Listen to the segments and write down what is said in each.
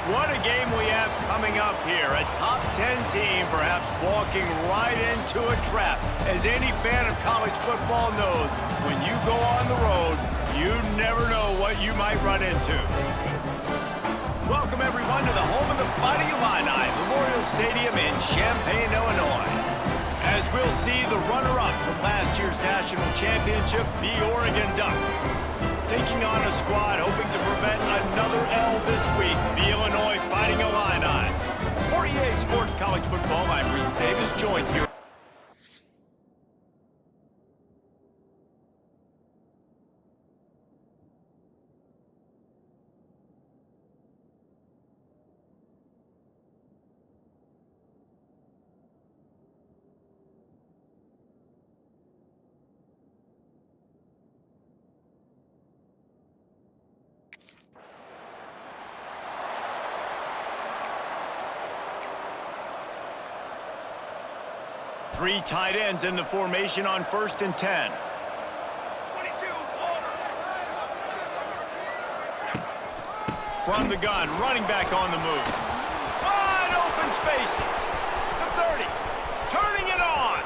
What a game we have coming up here. A top 10 team perhaps walking right into a trap. As any fan of college football knows, when you go on the road, you never know what you might run into. Welcome, everyone, to the home of the Fighting Illini, Memorial Stadium in Champaign, Illinois. As we'll see the runner-up from last year's national championship, the Oregon Ducks, taking on a squad hoping to prevent another L this week, the Illinois Fighting Illini. For EA Sports College Football, I'm Reese Davis, joined here. Three tight ends in the formation on 1st and 10. 22, From the gun, running back on the move. Wide open spaces. The 30, turning it on.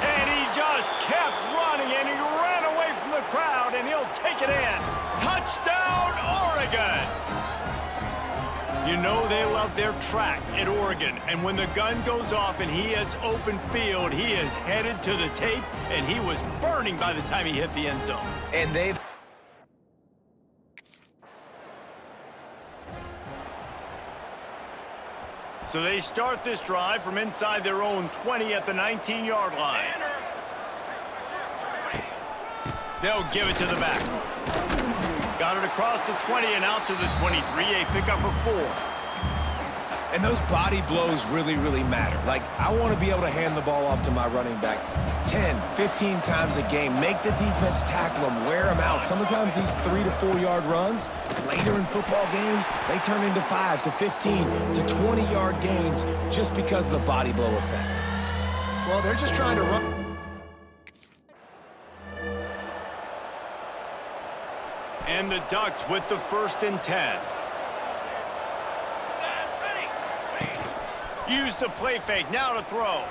And he just kept running, and he ran away from the crowd, and he'll take it in. Touchdown, Oregon! You know they love their track at Oregon, and when the gun goes off and he hits open field, he is headed to the tape, and he was burning by the time he hit the end zone. And they've... So they start this drive from inside their own 20 at the 19-yard line. They'll give it to the back. Got it across the 20 and out to the 23, a pickup for 4. And those body blows really, really matter. Like, I want to be able to hand the ball off to my running back 10, 15 times a game. Make the defense tackle them, wear them out. Sometimes these 3 to 4 yard runs, later in football games, they turn into 5 to 15 to 20 yard gains just because of the body blow effect. Well, they're just trying to run. And the Ducks with the 1st and 10. Use the play fake, now to throw.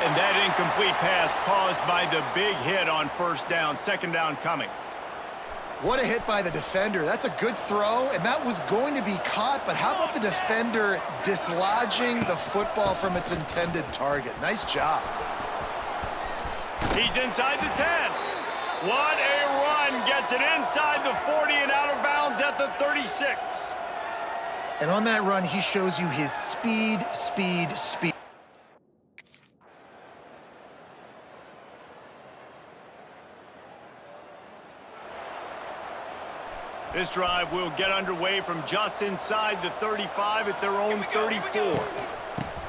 And that incomplete pass caused by the big hit on 1st down, 2nd down coming. What a hit by the defender. That's a good throw, and that was going to be caught, but how about the defender dislodging the football from its intended target? Nice job. He's inside the 10. What a run. Gets it inside the 40 and out of bounds at the 36. And on that run, he shows you his speed, speed, speed. This drive will get underway from just inside the 35 at their own 34.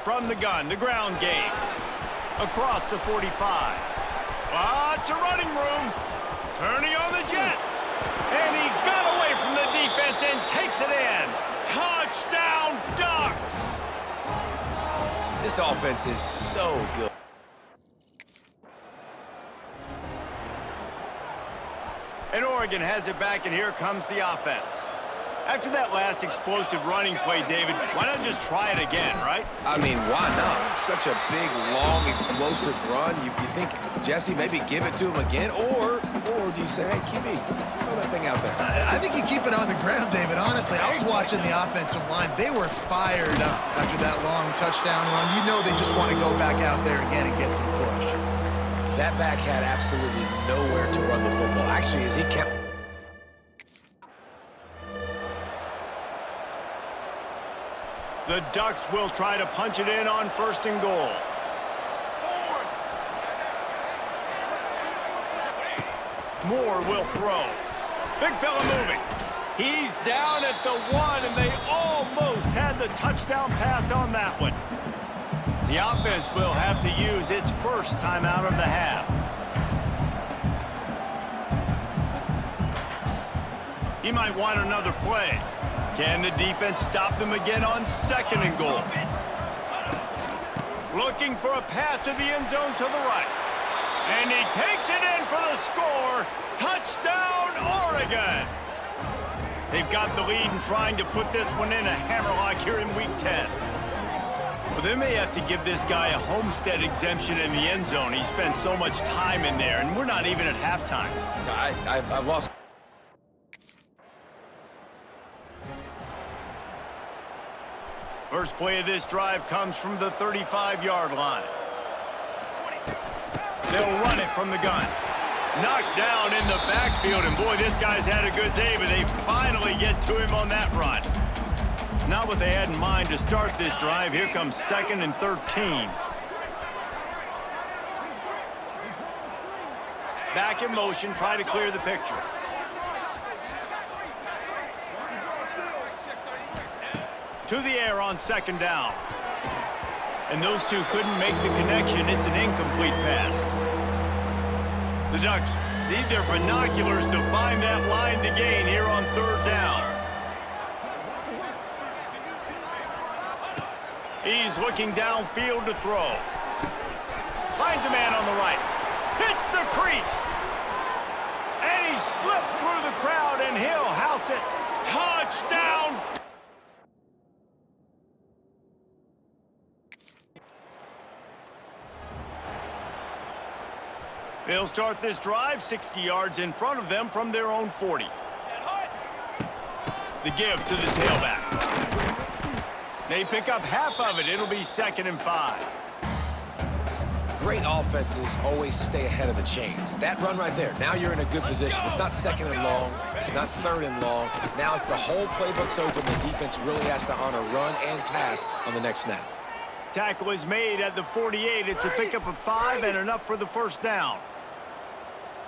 From the gun, the ground game. Across the 45. Lots of running room. Turning on the Jets. And he got away from the defense and takes it in. Touchdown, Ducks! This offense is so good. And Oregon has it back, and here comes the offense. After that last explosive running play, David, why not just try it again, right? I mean, why not? Such a big, long, explosive run. You think, Jesse, maybe give it to him again? Or do you say, hey, QB, throw that thing out there? I think you keep it on the ground, David. Honestly, I was watching the offensive line. They were fired up after that long touchdown run. You know they just want to go back out there again and get some push. That back had absolutely nowhere to run the football. Actually, as he kept... The Ducks will try to punch it in on 1st and goal. Moore will throw. Big fella moving. He's down at the 1, and they almost had the touchdown pass on that one. The offense will have to use its 1st timeout of the half. He might want another play. Can the defense stop them again on 2nd and goal? Looking for a path to the end zone to the right. And he takes it in for the score. Touchdown, Oregon! They've got the lead and trying to put this one in a hammerlock here in Week 10. Well, they may have to give this guy a homestead exemption in the end zone. He spent so much time in there, and we're not even at halftime. I've lost. First play of this drive comes from the 35-yard line. They'll run it from the gun. Knocked down in the backfield, and boy, this guy's had a good day, but they finally get to him on that run. Not what they had in mind to start this drive. Here comes 2nd and 13. Back in motion, try to clear the picture. To the air on 2nd down. And those two couldn't make the connection. It's an incomplete pass. The Ducks need their binoculars to find that line to gain here on 3rd down. He's looking downfield to throw. Finds a man on the right. Hits the crease. And he slipped through the crowd, and he'll house it. Touchdown! They'll start this drive 60 yards in front of them from their own 40. The give to the tailback. They pick up half of it. It'll be 2nd and 5. Great offenses always stay ahead of the chains. That run right there, now you're in a good position. It's not 2nd and long. It's not 3rd and long. Now it's the whole playbook's open. The defense really has to honor run and pass on the next snap. Tackle is made at the 48. It's a pickup of 5 and enough for the 1st down.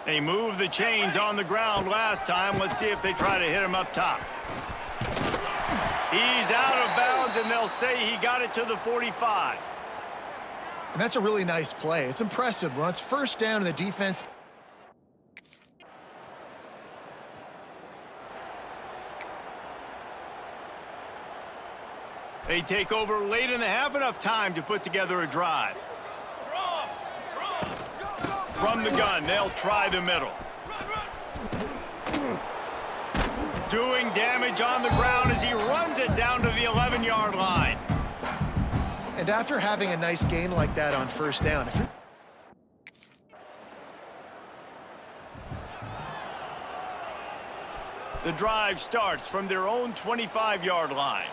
They moved the chains on the ground last time. Let's see if they try to hit him up top. He's out of bounds, and they'll say he got it to the 45. And that's a really nice play. It's impressive. When it's 1st down and the defense... They take over late in the half, enough time to put together a drive. From the gun, they'll try the middle. Doing damage on the ground as he runs it down to the 11-yard line. And after having a nice gain like that on 1st down, if you're... The drive starts from their own 25-yard line.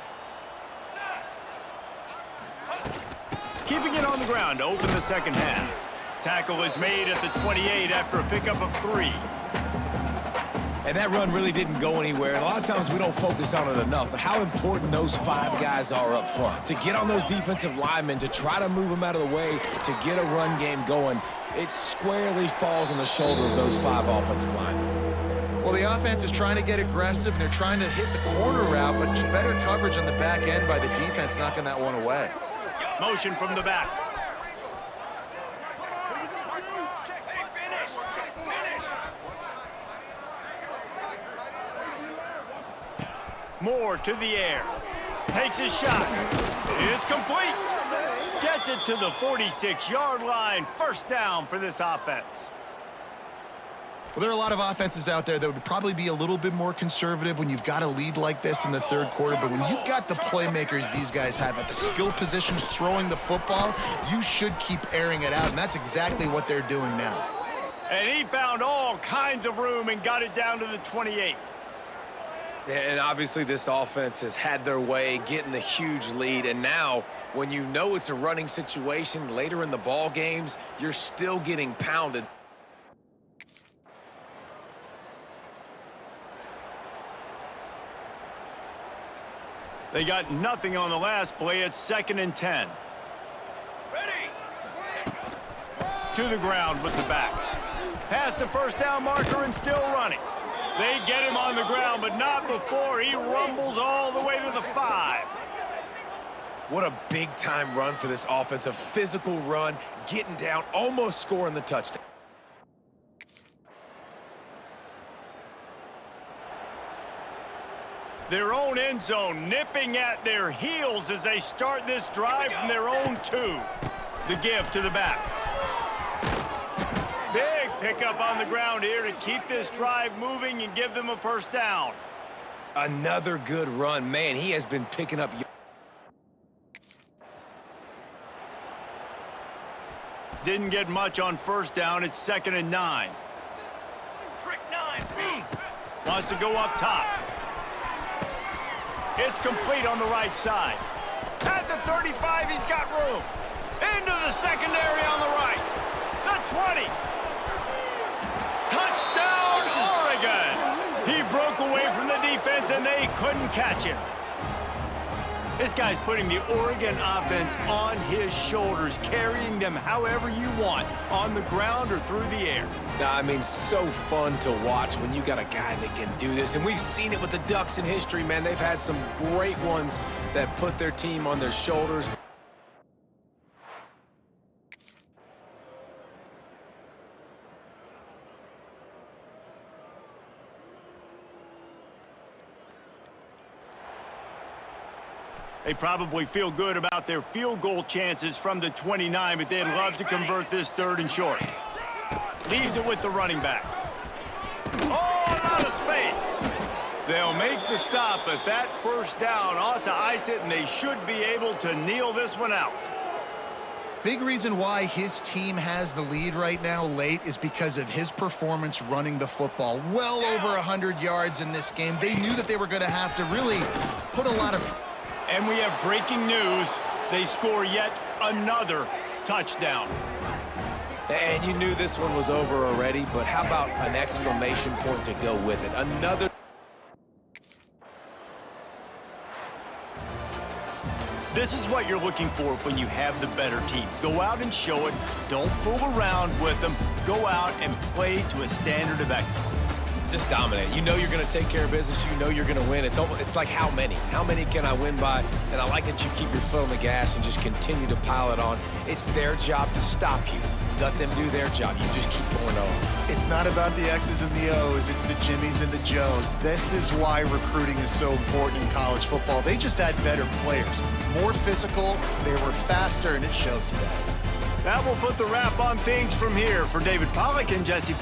Keeping it on the ground to open the 2nd half. Tackle is made at the 28 after a pickup of 3. And that run really didn't go anywhere. And a lot of times we don't focus on it enough, but how important those 5 guys are up front. To get on those defensive linemen, to try to move them out of the way, to get a run game going, it squarely falls on the shoulder of those 5 offensive linemen. Well, the offense is trying to get aggressive, and they're trying to hit the corner route, but just better coverage on the back end by the defense knocking that one away. Motion from the back. Moore to the air. Takes a shot. It's complete. Gets it to the 46-yard line. 1st down for this offense. Well, there are a lot of offenses out there that would probably be a little bit more conservative when you've got a lead like this in the 3rd quarter, but when you've got the playmakers these guys have at the skill positions throwing the football, you should keep airing it out, and that's exactly what they're doing now. And he found all kinds of room and got it down to the 28. And obviously this offense has had their way getting the huge lead, and now when you know it's a running situation later in the ball games, you're still getting pounded. They got nothing on the last play. It's 2nd and 10. Ready. To the ground with the back. Past the 1st down marker and still running. They get him on the ground, but not before he rumbles all the way to the 5. What a big-time run for this offense. A physical run, getting down, almost scoring the touchdown. Their own end zone nipping at their heels as they start this drive from their own 2. The give to the back. Big pickup on the ground here to keep this drive moving and give them a 1st down. Another good run. Man, he has been picking up. Didn't get much on first down. It's 2nd and 9. Trick 9. Wants to go up top. It's complete on the right side. At the 35, he's got room. Into the secondary on the right. The 20. Touchdown, Oregon! He broke away from the defense, and they couldn't catch him. This guy's putting the Oregon offense on his shoulders, carrying them however you want, on the ground or through the air. I mean, so fun to watch when you got a guy that can do this. And we've seen it with the Ducks in history, man. They've had some great ones that put their team on their shoulders. They probably feel good about their field goal chances from the 29, but they'd love to convert this 3rd and short. Leaves it with the running back. Oh, out of space. They'll make the stop, but that first down ought to ice it, and they should be able to kneel this one out. Big reason why his team has the lead right now late is because of his performance running the football. Well over 100 yards in this game. They knew that they were going to have to really put a lot of... And we have breaking news. They score yet another touchdown. And you knew this one was over already, but how about an exclamation point to go with it? Another... This is what you're looking for when you have the better team. Go out and show it. Don't fool around with them. Go out and play to a standard of excellence. Just dominate. You know you're going to take care of business. You know you're going to win. It's like how many? How many can I win by? And I like that you keep your foot on the gas and just continue to pile it on. It's their job to stop you. Let them do their job. You just keep going on. It's not about the X's and the O's. It's the Jimmies and the Joes. This is why recruiting is so important in college football. They just had better players. More physical, they were faster, and it showed today. That will put the wrap on things from here. For David Pollack and Jesse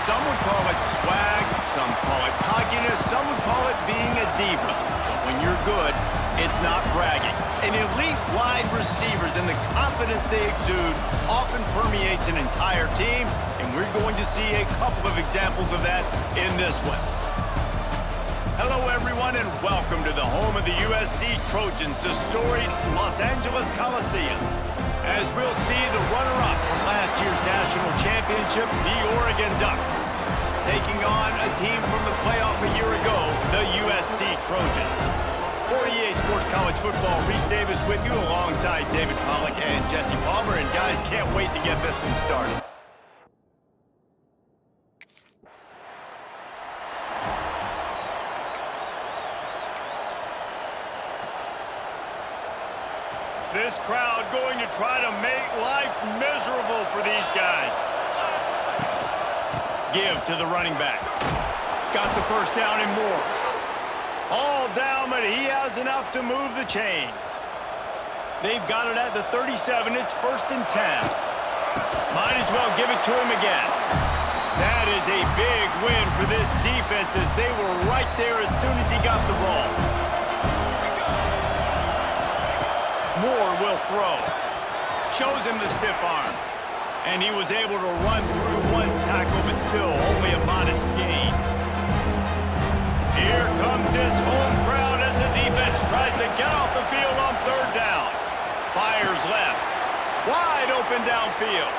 Some would call it swag, some call it cockiness, some would call it being a diva. But when you're good, it's not bragging. An elite wide receivers and the confidence they exude often permeates an entire team, and we're going to see a couple of examples of that in this one. Hello, everyone, and welcome to the home of the USC Trojans, the storied Los Angeles Coliseum. As we'll see the runner-up from last year's national championship, the Oregon Ducks, taking on a team from the playoff a year ago, the USC Trojans. For EA Sports College Football, Reese Davis with you alongside David Pollack and Jesse Palmer, and guys, can't wait to get this one started. This crowd going to try to make life miserable for these guys. Give to the running back. Got the first down and more. All down, but he has enough to move the chains. They've got it at the 37. It's 1st and 10. Might as well give it to him again. That is a big win for this defense as they were right there as soon as he got the ball. Moore will throw. Shows him the stiff arm. And he was able to run through one tackle, but still only a modest gain. Here comes this home crowd as the defense tries to get off the field on 3rd down. Fires left. Wide open downfield.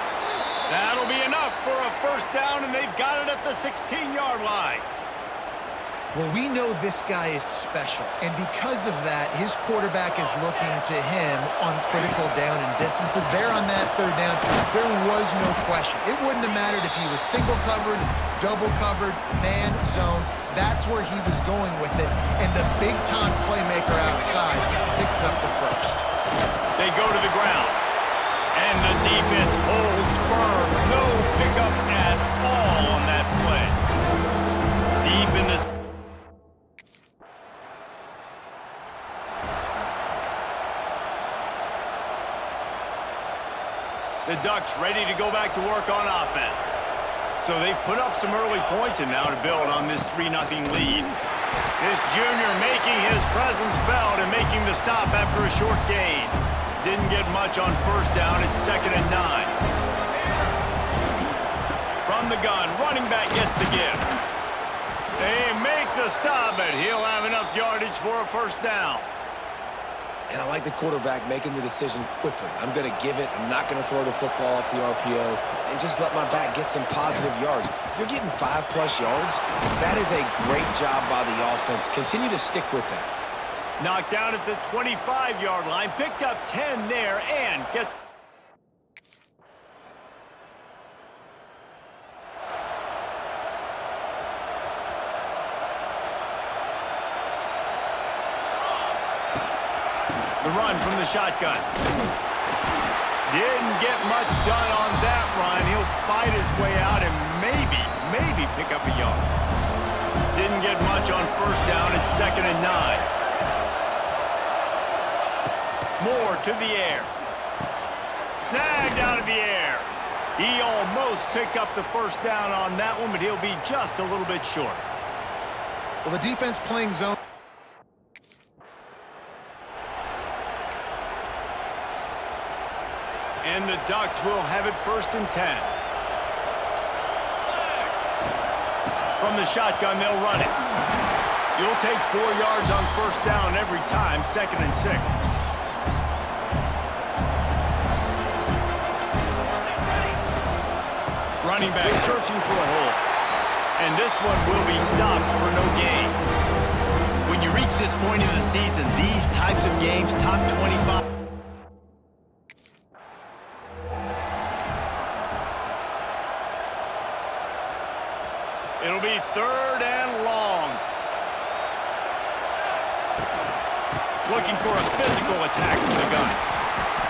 That'll be enough for a 1st down, and they've got it at the 16-yard line. Well, we know this guy is special, and because of that, his quarterback is looking to him on critical down and distances. There on that 3rd down, there was no question. It wouldn't have mattered if he was single covered, double covered, man, zone. That's where he was going with it, and the big-time playmaker outside picks up the 1st. They go to the ground, and the defense holds firm. No pickup at all on that play. Deep in the... The Ducks ready to go back to work on offense. So they've put up some early points and now to build on this 3-0 lead. This junior making his presence felt and making the stop after a short gain. Didn't get much on 1st down. It's 2nd and 9. From the gun, running back gets the give. They make the stop, but he'll have enough yardage for a 1st down. And I like the quarterback making the decision quickly. I'm going to give it. I'm not going to throw the football off the RPO and just let my back get some positive yards. You're getting 5+ yards. That is a great job by the offense. Continue to stick with that. Knocked down at the 25-yard line. Picked up 10 there and get... The run from the shotgun. Didn't get much done on that run. He'll fight his way out and maybe pick up a yard. Didn't get much on 1st down. It's 2nd and 9. Moore to the air. Snagged out of the air. He almost picked up the 1st down on that one, but he'll be just a little bit short. Well, the defense playing zone. And the Ducks will have it 1st and 10. From the shotgun, they'll run it. You'll take 4 yards on 1st down every time, 2nd and 6. Running back searching for a hole. And this one will be stopped for no gain. When you reach this point in the season, these types of games, top 25. It'll be 3rd and long. Looking for a physical attack from the gun.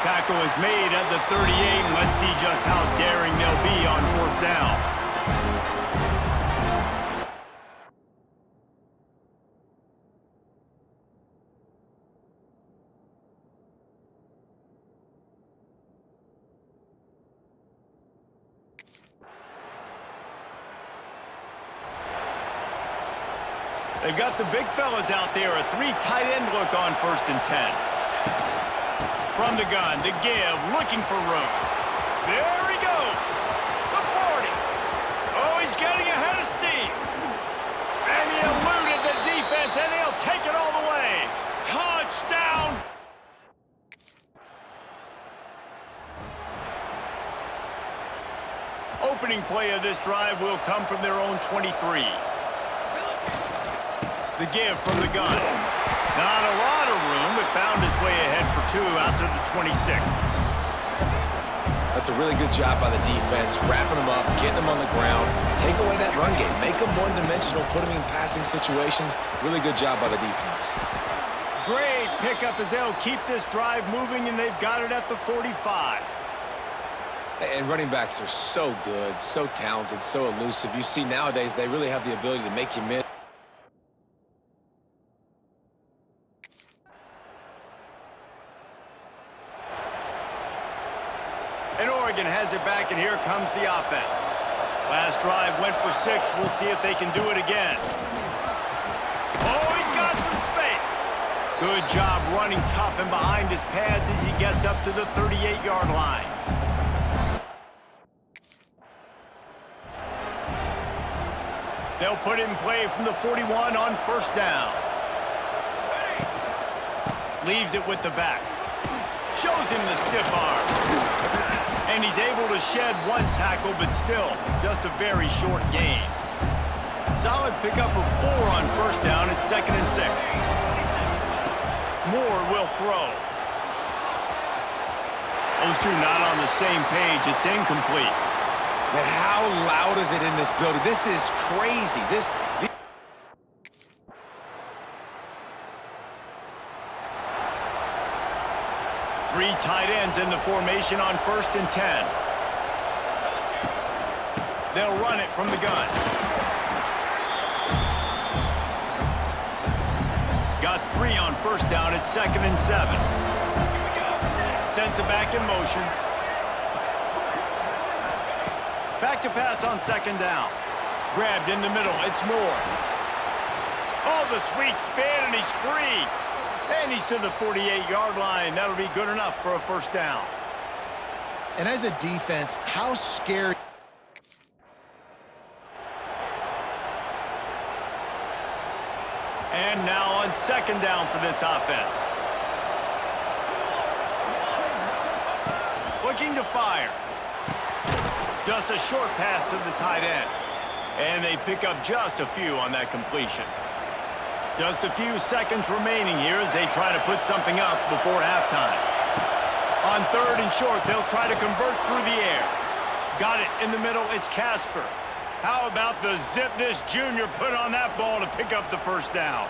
Tackle is made at the 38, and let's see just how daring they'll be on 4th down. They've got the big fellas out there. A 3 tight end look on 1st and 10. From the gun, the give, looking for room. There he goes. The 40. Oh, he's getting ahead of steam. And he eluded the defense, and he'll take it all the way. Touchdown. Opening play of this drive will come from their own 23. The give from the gun. Not a lot of room, but found his way ahead for 2 out to the 26. That's a really good job by the defense, wrapping them up, getting them on the ground, take away that run game, make them one-dimensional, put them in passing situations. Really good job by the defense. Great pickup as they'll keep this drive moving, and they've got it at the 45. And running backs are so good, so talented, so elusive. You see nowadays they really have the ability to make you miss. And Oregon has it back, and here comes the offense. Last drive went for 6. We'll see if they can do it again. Oh, he's got some space. Good job running tough and behind his pads as he gets up to the 38-yard line. They'll put it in play from the 41 on 1st down. Leaves it with the back. Shows him the stiff arm. And he's able to shed 1 tackle, but still, just a very short gain. Solid pickup of 4 on 1st down. It's 2nd and 6. Moore will throw. Those two not on the same page. It's incomplete. But how loud is it in this building? This is crazy. Three tight ends in the formation on 1st and 10. They'll run it from the gun. Got 3 on 1st down. It's 2nd and 7. Sends it back in motion. Back to pass on 2nd down. Grabbed in the middle. It's Moore. Oh, the sweet spin, and he's free. And he's to the 48-yard line. That'll be good enough for a 1st down. And as a defense, how scary. And now on 2nd down for this offense. Looking to fire. Just a short pass to the tight end. And they pick up just a few on that completion. Just a few seconds remaining here as they try to put something up before halftime. On 3rd and short, they'll try to convert through the air. Got it in the middle. It's Casper. How about the zip this junior put on that ball to pick up the 1st down?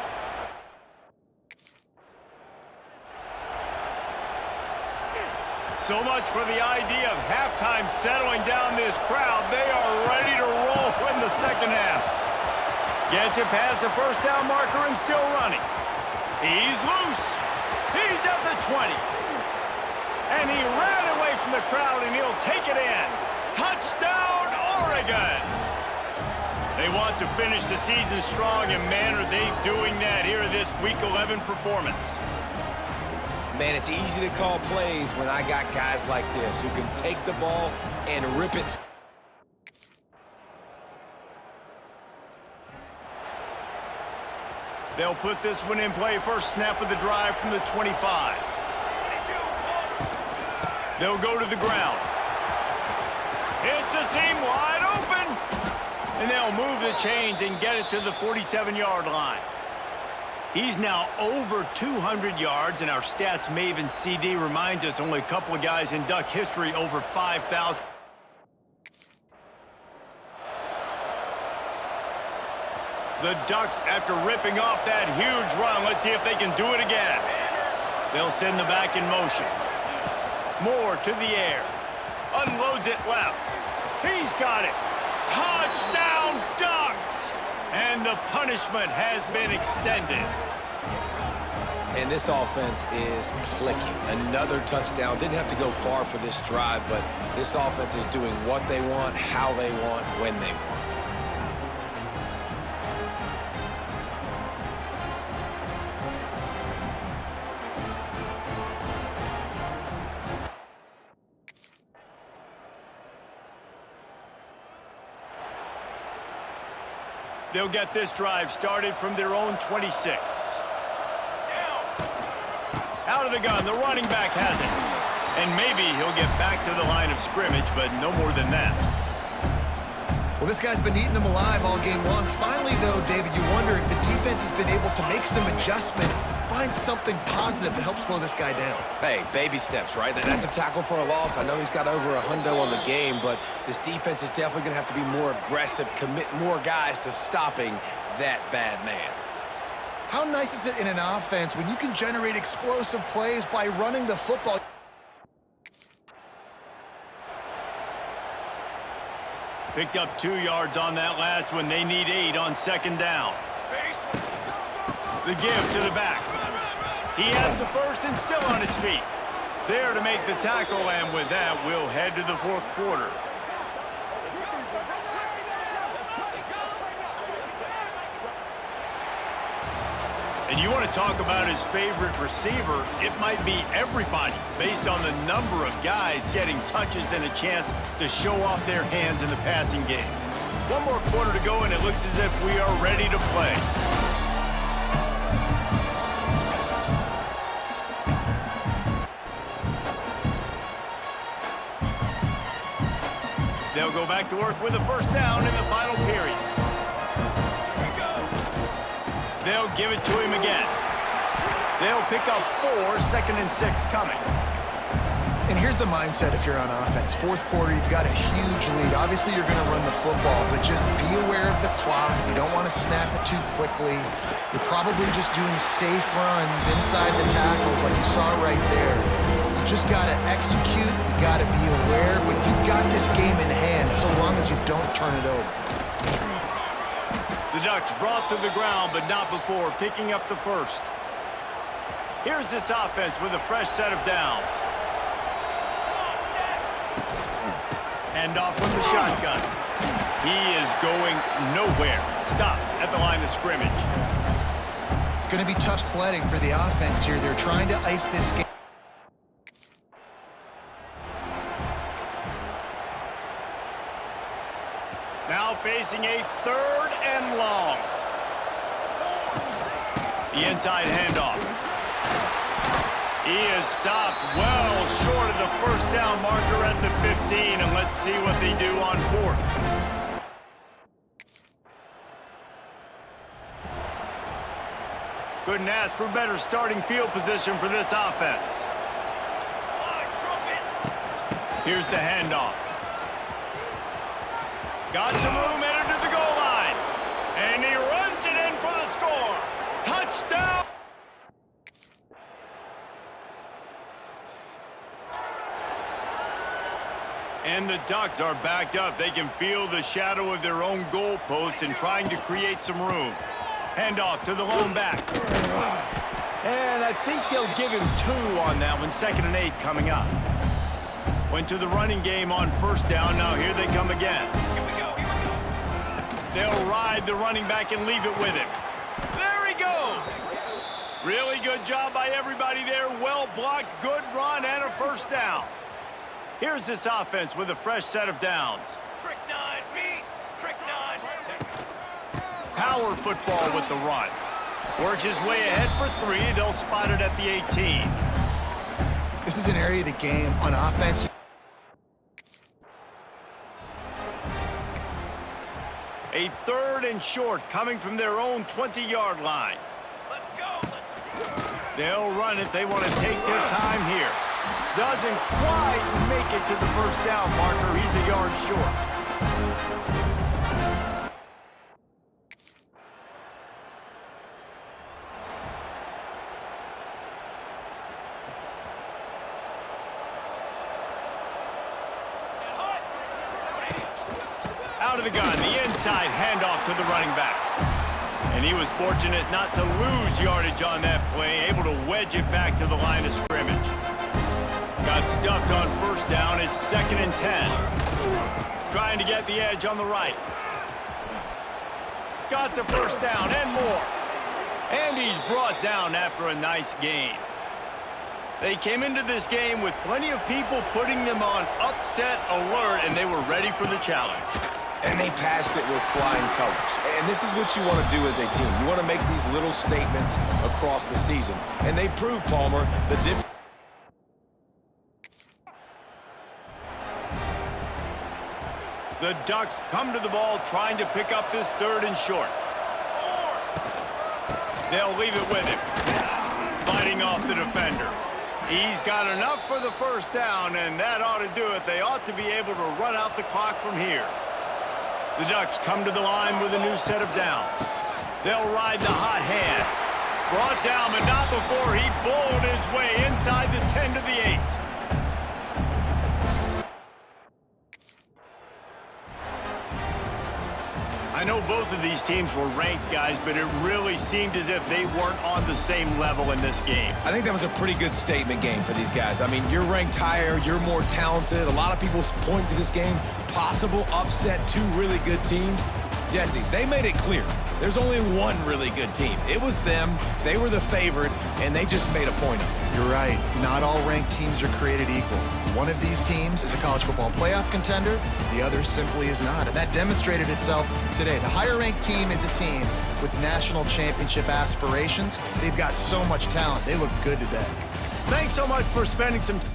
So much for the idea of halftime settling down this crowd. They are ready to roll in the 2nd half. Gets it past the 1st down marker and still running. He's loose. He's at the 20. And he ran away from the crowd, and he'll take it in. Touchdown, Oregon! They want to finish the season strong, and man, are they doing that here in this Week 11 performance. Man, it's easy to call plays when I got guys like this who can take the ball and rip it. They'll put this one in play. First snap of the drive from the 25. They'll go to the ground. It's a seam wide open. And they'll move the chains and get it to the 47-yard line. He's now over 200 yards, and our stats maven CD reminds us only a couple of guys in Duck history over 5,000. The Ducks, after ripping off that huge run, let's see if they can do it again. They'll send the back in motion. Moore to the air. Unloads it left. He's got it. Touchdown, Ducks! And the punishment has been extended. And this offense is clicking. Another touchdown. Didn't have to go far for this drive, but this offense is doing what they want, how they want, when they want. They'll get this drive started from their own 26. Out of the gun, the running back has it. And maybe he'll get back to the line of scrimmage, but no more than that. Well, this guy's been eating them alive all game long. Finally, though, David, you wonder if the defense has been able to make some adjustments, find something positive to help slow this guy down. Hey, baby steps, right? That's a tackle for a loss. I know he's got over a hundo on the game, but this defense is definitely going to have to be more aggressive, commit more guys to stopping that bad man. How nice is it in an offense when you can generate explosive plays by running the football? Picked up 2 yards on that last one. They need 8 on second down. The give to the back. He has the first and still on his feet. There to make the tackle, and with that, we'll head to the fourth quarter. And you want to talk about his favorite receiver, it might be everybody based on the number of guys getting touches and a chance to show off their hands in the passing game. 1 more quarter to go, and it looks as if we are ready to play. They'll go back to work with a first down in the final period. They'll give it to him again. They'll pick up 4, 2nd and 6 coming. And here's the mindset if you're on offense. Fourth quarter, you've got a huge lead. Obviously, you're going to run the football, but just be aware of the clock. You don't want to snap it too quickly. You're probably just doing safe runs inside the tackles like you saw right there. You just got to execute. You got to be aware, but you've got this game in hand so long as you don't turn it over. The Ducks brought to the ground, but not before picking up the first. Here's this offense with a fresh set of downs. Hand off from the shotgun. He is going nowhere. Stop at the line of scrimmage. It's going to be tough sledding for the offense here. They're trying to ice this game. Now facing a 3rd and long. The inside handoff. He is stopped well short of the first down marker at the 15, and let's see what they do on 4th. Couldn't ask for better starting field position for this offense. Here's the handoff. Got some room, entered to the goal line. And he runs it in for the score. Touchdown! And the Ducks are backed up. They can feel the shadow of their own goalpost and trying to create some room. Handoff to the lone back. And I think they'll give him 2 on that one. 2nd and 8 coming up. Went to the running game on first down. Now here they come again. They'll ride the running back and leave it with him. There he goes. Really good job by everybody there. Well blocked, good run, and a first down. Here's this offense with a fresh set of downs. Trick 9, beat. Trick 9. Power football with the run. Works his way ahead for 3. They'll spot it at the 18. This is an area of the game on offense. A 3rd and short coming from their own 20-yard line. Let's go. They'll run it. They want to take their time here. Doesn't quite make it to the first down marker. He's a yard short. Out of the gun, the inside handoff to the running back. And he was fortunate not to lose yardage on that play, able to wedge it back to the line of scrimmage. Got stuffed on first down. It's 2nd and 10. Trying to get the edge on the right. Got the first down and more. And he's brought down after a nice gain. They came into this game with plenty of people putting them on upset alert, and they were ready for the challenge. And they passed it with flying colors. And this is what you want to do as a team. You want to make these little statements across the season. And they proved, Palmer, the difference. The Ducks come to the ball trying to pick up this 3rd and short. They'll leave it with him. Fighting off the defender. He's got enough for the 1st down, and that ought to do it. They ought to be able to run out the clock from here. The Ducks come to the line with a new set of downs. They'll ride the hot hand. Brought down, but not before he bowled his way inside the 10 to the 8. I know both of these teams were ranked, guys, but it really seemed as if they weren't on the same level in this game. I think that was a pretty good statement game for these guys. I mean, you're ranked higher, you're more talented. A lot of people point to this game, possible upset, 2 really good teams. Jesse, they made it clear. There's only one really good team. It was them. They were the favorite, and they just made a point of it. You're right. Not all ranked teams are created equal. One of these teams is a college football playoff contender. The other simply is not. And that demonstrated itself today. The higher-ranked team is a team with national championship aspirations. They've got so much talent. They look good today. Thanks so much for spending some time.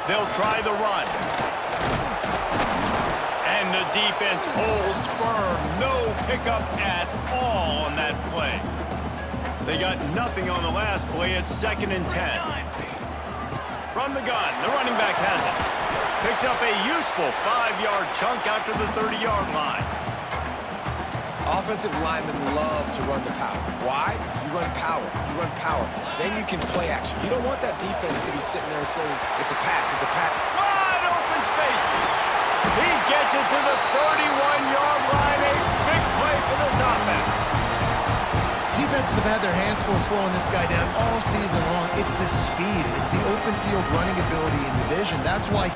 They'll try the run. And the defense holds firm. No pickup at all on that play. They got nothing on the last play. It's 2nd and 10. From the gun, the running back has it. Picks up a useful 5-yard chunk out to the 30-yard line. Offensive linemen love to run the power. Why? You run power. You run power. Then you can play action. You don't want that defense to be sitting there saying, it's a pass, it's a pass. Wide open spaces. He gets it to the 31-yard line. A big play for this offense. Defenses have had their hands full slowing this guy down all season long. It's the speed, and it's the open field running ability and vision. That's why...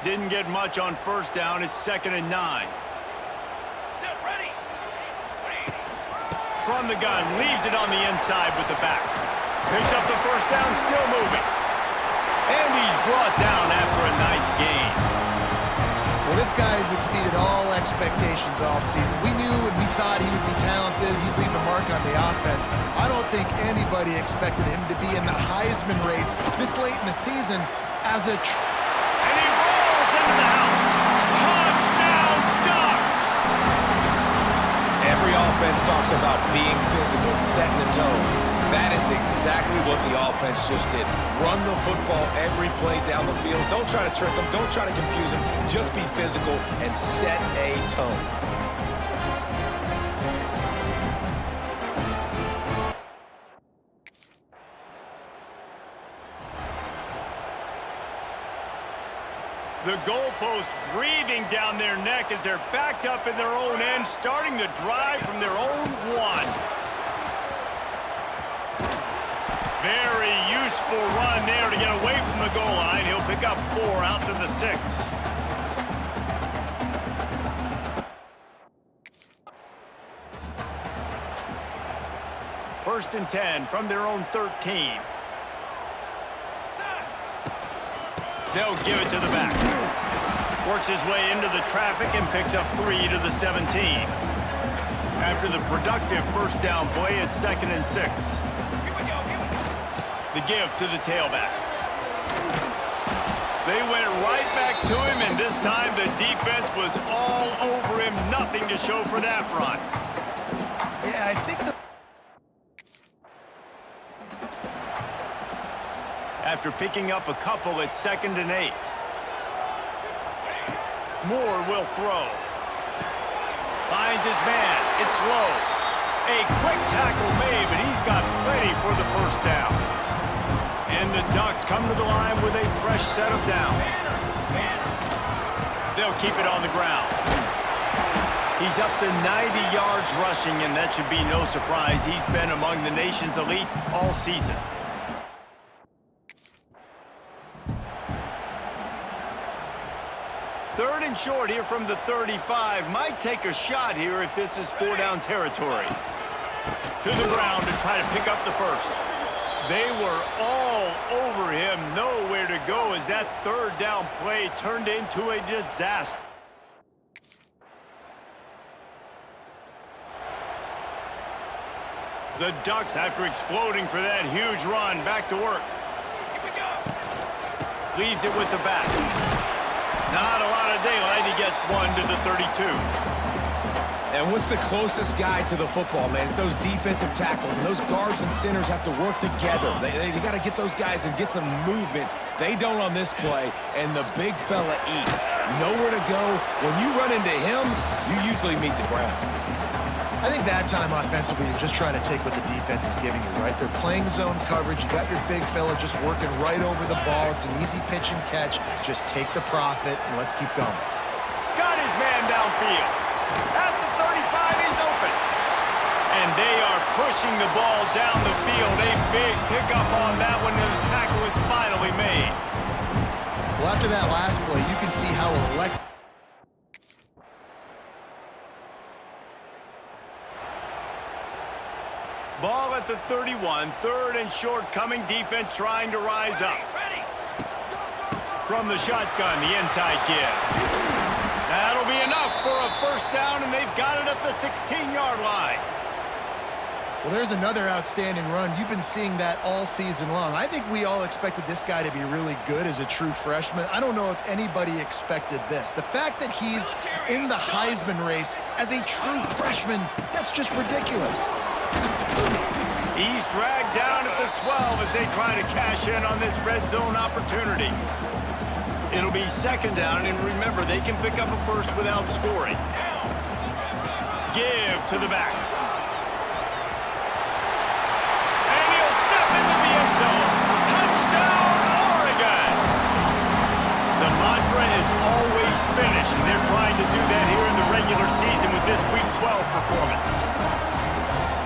Didn't get much on 1st down. It's 2nd and 9. Set, ready. From the gun, leaves it on the inside with the back. Picks up the 1st down, still moving. And he's brought down after a nice gain. Well, this guy's exceeded all expectations all season. We knew and we thought he would be talented. He'd leave a mark on the offense. I don't think anybody expected him to be in the Heisman race this late in the season as a... And he rolls into the house. Touchdown, Ducks! Every offense talks about being physical, setting the tone. That is exactly what the offense just did. Run the football every play down the field. Don't try to trick them. Don't try to confuse them. Just be physical and set a tone. The goalpost breathing down their neck as they're backed up in their own end, starting the drive from their own 1. Very useful run there to get away from the goal line. He'll pick up 4 out to the 6. First and 10 from their own 13. They'll give it to the back. Works his way into the traffic and picks up 3 to the 17. After the productive 1st down play, it's 2nd and 6. The give to the tailback. They went right back to him, and this time the defense was all over him. Nothing to show for that run. Yeah, I think the... After picking up a couple, it's 2nd and 8. Moore will throw. Finds his man. It's low. A quick tackle made, but he's got plenty for the 1st down. And the Ducks come to the line with a fresh set of downs. They'll keep it on the ground. He's up to 90 yards rushing, and that should be no surprise. He's been among the nation's elite all season. Third and short here from the 35. Might take a shot here if this is 4-down territory. To the ground to try to pick up the 1st. They were all over him. Nowhere to go as that 3rd down play turned into a disaster. The Ducks, after exploding for that huge run, back to work. Leaves it with the back. Not a lot of daylight. He gets 1 to the 32. And what's the closest guy to the football, man? It's those defensive tackles, and those guards and centers have to work together. They got to get those guys and get some movement. They don't on this play, and the big fella eats. Nowhere to go. When you run into him, you usually meet the ground. I think that time offensively, you're just trying to take what the defense is giving you, right? They're playing zone coverage. You got your big fella just working right over the ball. It's an easy pitch and catch. Just take the profit, and let's keep going. Got his man downfield. At the 35, he's open. And they are pushing the ball down the field. A big pickup on that one, and the tackle is finally made. Well, after that last play, you can see how electric. Ball at the 31, 3rd and short coming. Defense trying to rise up. From the shotgun, the inside give. That'll be enough for a 1st down, and they've got it at the 16-yard line. Well, there's another outstanding run. You've been seeing that all season long. I think we all expected this guy to be really good as a true freshman. I don't know if anybody expected this. The fact that he's in the Heisman race as a true freshman, that's just ridiculous. He's dragged down at the 12 as they try to cash in on this red zone opportunity. It'll be second down, and remember, they can pick up a first without scoring. Give to the back. And he'll step into the end zone. Touchdown, Oregon! The mantra is always finish, and they're trying to do that here in the regular season with this Week 12 performance.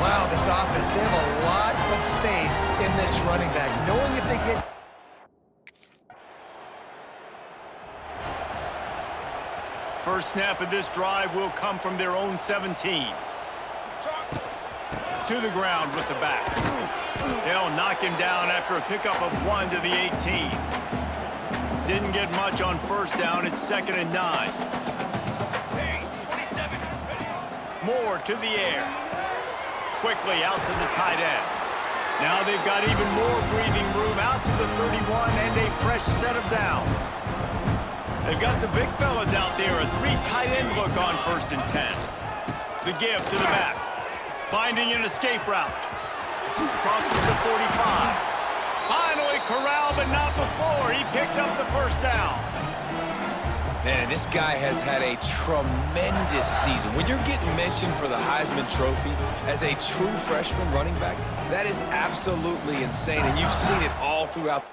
Wow, this offense, they have a lot of faith in this running back, knowing if they get... First snap of this drive will come from their own 17. To the ground with the back. They'll knock him down after a pickup of 1 to the 18. Didn't get much on first down. It's 2nd and 9. More to the air. Quickly out to the tight end. Now they've got even more breathing room out to the 31 and a fresh set of downs. They've got the big fellas out there, a 3 tight end look on 1st and 10. The give to the back. Finding an escape route. Crosses the 45. Finally corralled, but not before. He picks up the first down. Man, this guy has had a tremendous season. When you're getting mentioned for the Heisman Trophy as a true freshman running back, that is absolutely insane, and you've seen it all throughout.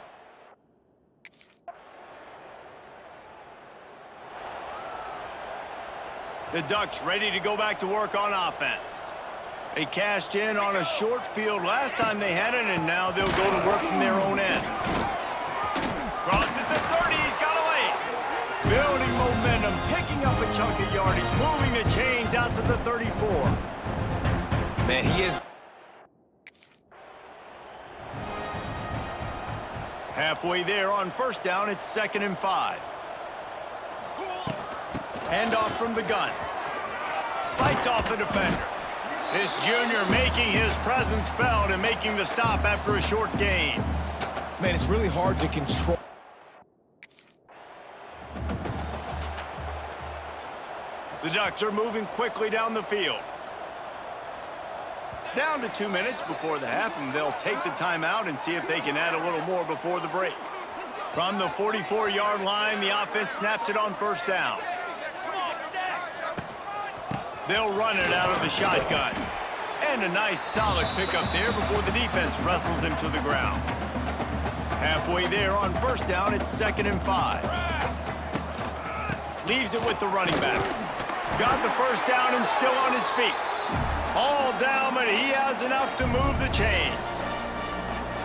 The Ducks ready to go back to work on offense. They cashed in on a short field last time they had it, and now they'll go to work from their own end. Crosses the 30, he's got a lane. Building momentum, picking up a chunk of yardage, moving the chains out to the 34. Man, he is... Halfway there on first down, it's 2nd and 5. Handoff from the gun. Fights off the defender. This junior making his presence felt and making the stop after a short gain. Man, it's really hard to control. The Ducks are moving quickly down the field. Down to 2 minutes before the half, and they'll take the timeout and see if they can add a little more before the break. From the 44-yard line, the offense snaps it on first down. They'll run it out of the shotgun. And a nice solid pickup there before the defense wrestles him to the ground. Halfway there on first down, it's 2nd and 5. Leaves it with the running back. Got the first down and still on his feet. All down, but he has enough to move the chains.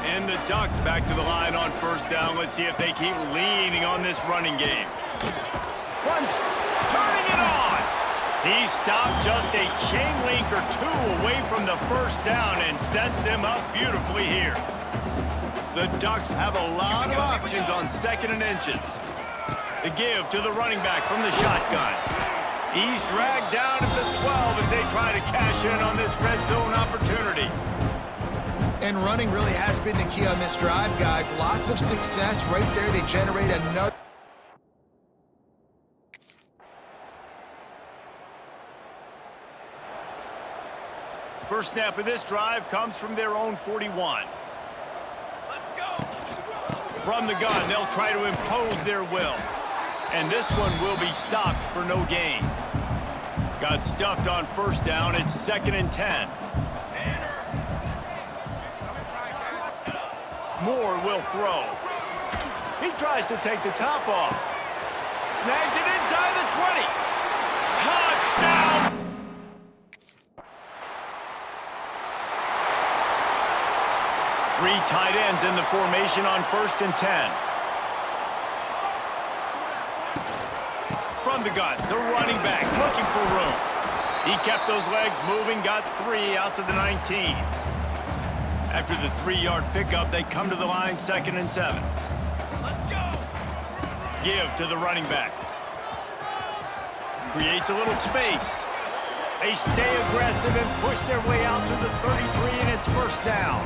And the Ducks back to the line on first down. Let's see if they keep leaning on this running game. Once turning it on. He stopped just a chain link or 2 away from the first down and sets them up beautifully here. The Ducks have a lot of options on 2nd and inches. The give to the running back from the shotgun. He's dragged down at the 12 as they try to cash in on this red zone opportunity. And running really has been the key on this drive, guys. Lots of success right there. They generate another... First snap of this drive comes from their own 41. Let's go. From the gun, they'll try to impose their will. And this one will be stopped for no gain. Got stuffed on first down. It's 2nd and 10. Moore will throw. He tries to take the top off. Snags it inside the 20. Touchdown! Three tight ends in the formation on 1st and 10. From the gun, the running back looking for room. He kept those legs moving, got 3 out to the 19. After the 3-yard pickup, they come to the line 2nd and 7. Let's go. Give to the running back. Creates a little space. They stay aggressive and push their way out to the 33, and it's first down.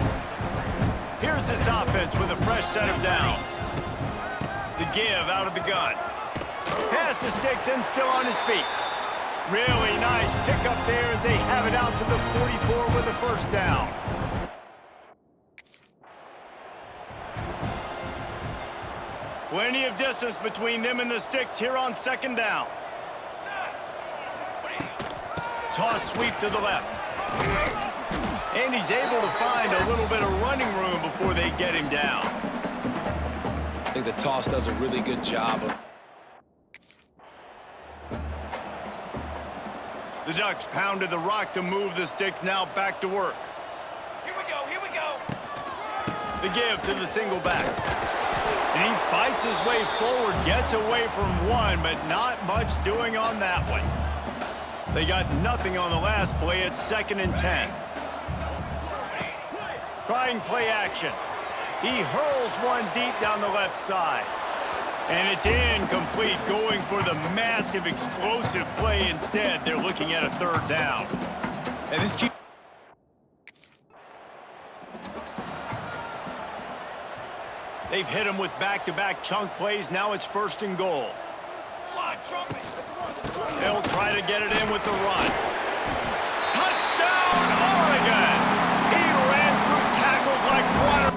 Here's this offense with a fresh set of downs. The give out of the gun. Pass the sticks and still on his feet. Really nice pickup there as they have it out to the 44 with a first down. Plenty of distance between them and the sticks here on second down. Toss sweep to the left. And he's able to find a little bit of running room before they get him down. I think the toss does a really good job of... The Ducks pounded the rock to move the sticks, now back to work. Here we go, here we go. The give to the single back. And he fights his way forward, gets away from one, but not much doing on that one. They got nothing on the last play. It's 2nd and 10. Trying play action. He hurls one deep down the left side. And it's incomplete, going for the massive explosive play instead. They're looking at a third down. And this keep... They've hit him with back-to-back chunk plays. Now it's 1st and goal. Fly, trumpet. They'll try to get it in with the run. Touchdown, Oregon! He ran through tackles like water.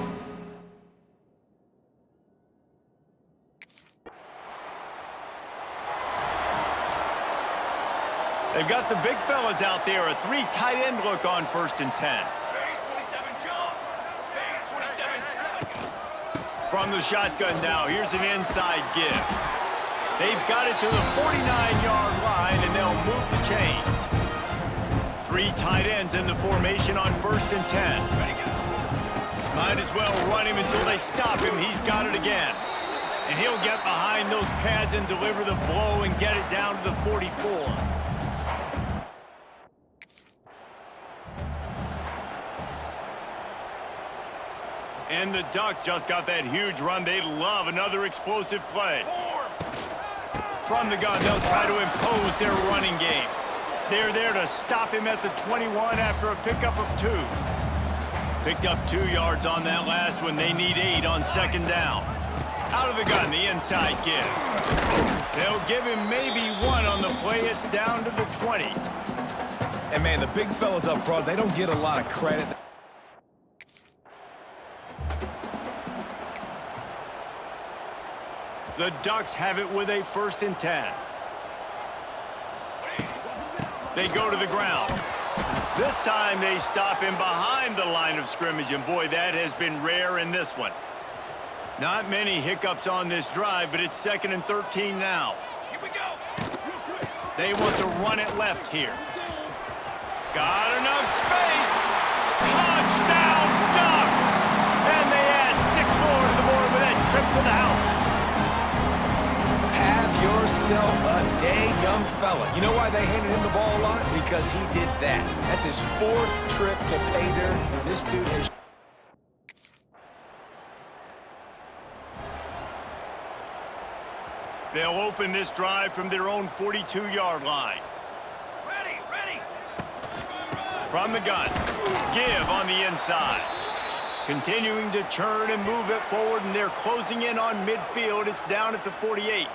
They've got the big fellas out there. A 3 tight end look on 1st and 10. Base 27, jump. Base 27. From the shotgun now, here's an inside give. They've got it to the 49-yard line, and they'll move the chains. 3 tight ends in the formation on 1st and 10. Might as well run him until they stop him. He's got it again. And he'll get behind those pads and deliver the blow and get it down to the 44. And the Ducks just got that huge run. They love another explosive play. From the gun, they'll try to impose their running game. They're there to stop him at the 21 after a pickup of 2. Picked up 2 yards on that last one. They need 8 on 2nd down. Out of the gun, the inside give. They'll give him maybe 1 on the play. It's down to the 20. And, man, the big fellas up front, they don't get a lot of credit. The Ducks have it with a 1st and 10. They go to the ground. This time they stop him behind the line of scrimmage, and boy, that has been rare in this one. Not many hiccups on this drive, but it's 2nd and 13 now. Here we go. They want to run it left here. Got enough space. Touchdown, Ducks! And they add 6 more to the board with that trip to the house. Have yourself a day, young fella. You know why they handed him the ball a lot? Because he did that. That's his 4th trip to pay dirt. This dude has... They'll open this drive from their own 42-yard line. Ready, ready. From the gun. Give on the inside. Continuing to churn and move it forward, and they're closing in on midfield. It's down at the 48.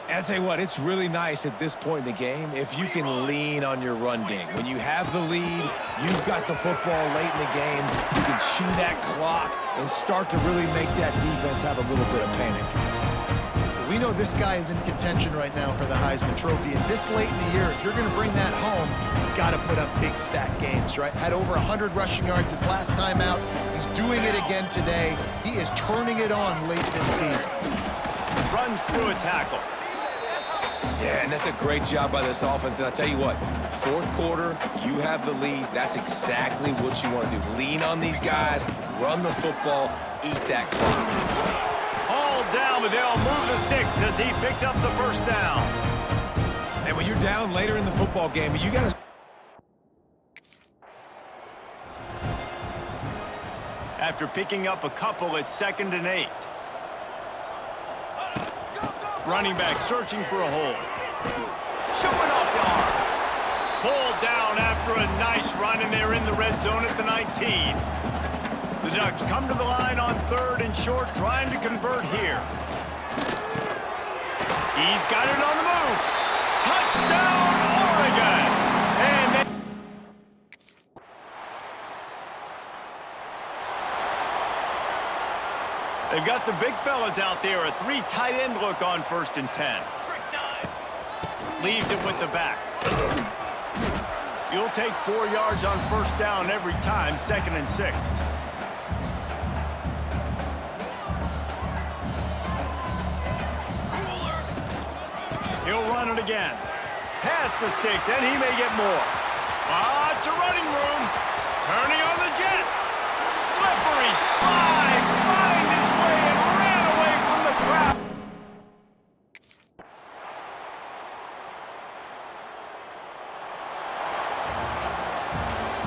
And I'll tell you what, it's really nice at this point in the game if you can lean on your run game. When you have the lead, you've got the football late in the game, you can chew that clock and start to really make that defense have a little bit of panic. We know this guy is in contention right now for the Heisman Trophy, and this late in the year, if you're going to bring that home, you've got to put up big stat games, right? Had over 100 rushing yards his last time out. He's doing it again today. He is turning it on late this season. Runs through a tackle. Yeah, and that's a great job by this offense. And I'll tell you what, 4th quarter, you have the lead. That's exactly what you want to do. Lean on these guys, run the football, eat that clock. All down, but they'll move the sticks as he picks up the 1st down. And when you're down later in the football game, you got to... After picking up a couple, it's 2nd and 8. Running back searching for a hole. Showing off the arms. Pulled down after a nice run, and they're in the red zone at the 19. The Ducks come to the line on 3rd and short, trying to convert here. He's got it on the move. Touchdown, Oregon! And they've got the big fellas out there. A 3 tight end look on 1st and 10. Trick 9. Leaves it with the back. You'll take 4 yards on 1st down every time, 2nd and 6. He'll run it again. Past the sticks, and he may get more. Lots of running room. Turning on the jet. Slippery slide. Find his way and ran away from the crowd.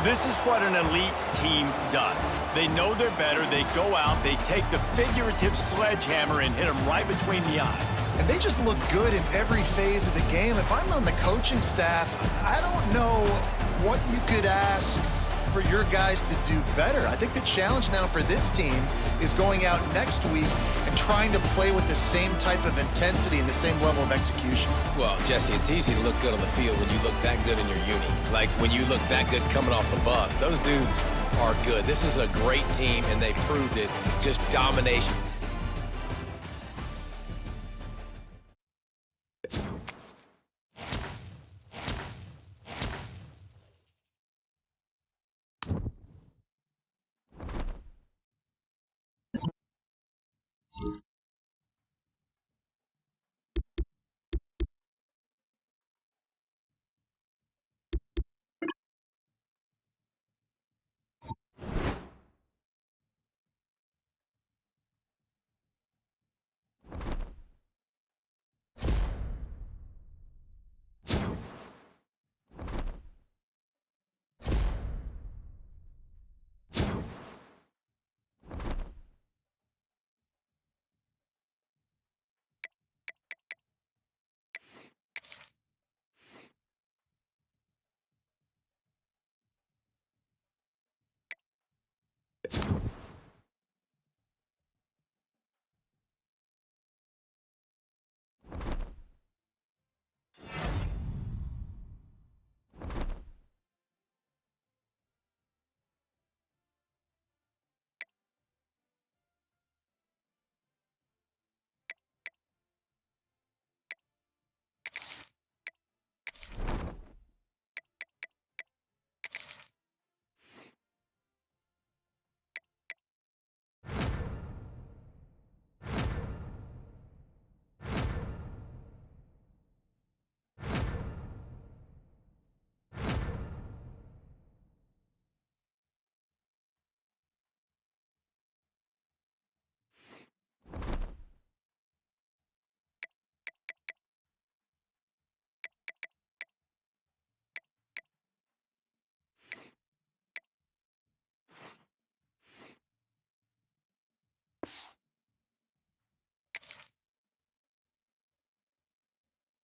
This is what an elite team does. They know they're better. They go out. They take the figurative sledgehammer and hit them right between the eyes. And they just look good in every phase of the game. If I'm on the coaching staff, I don't know what you could ask for your guys to do better. I think the challenge now for this team is going out next week and trying to play with the same type of intensity and the same level of execution. Well, Jesse, it's easy to look good on the field when you look that good in your uni. Like when you look that good coming off the bus. Those dudes are good. This is a great team, and they've proved it. Just domination.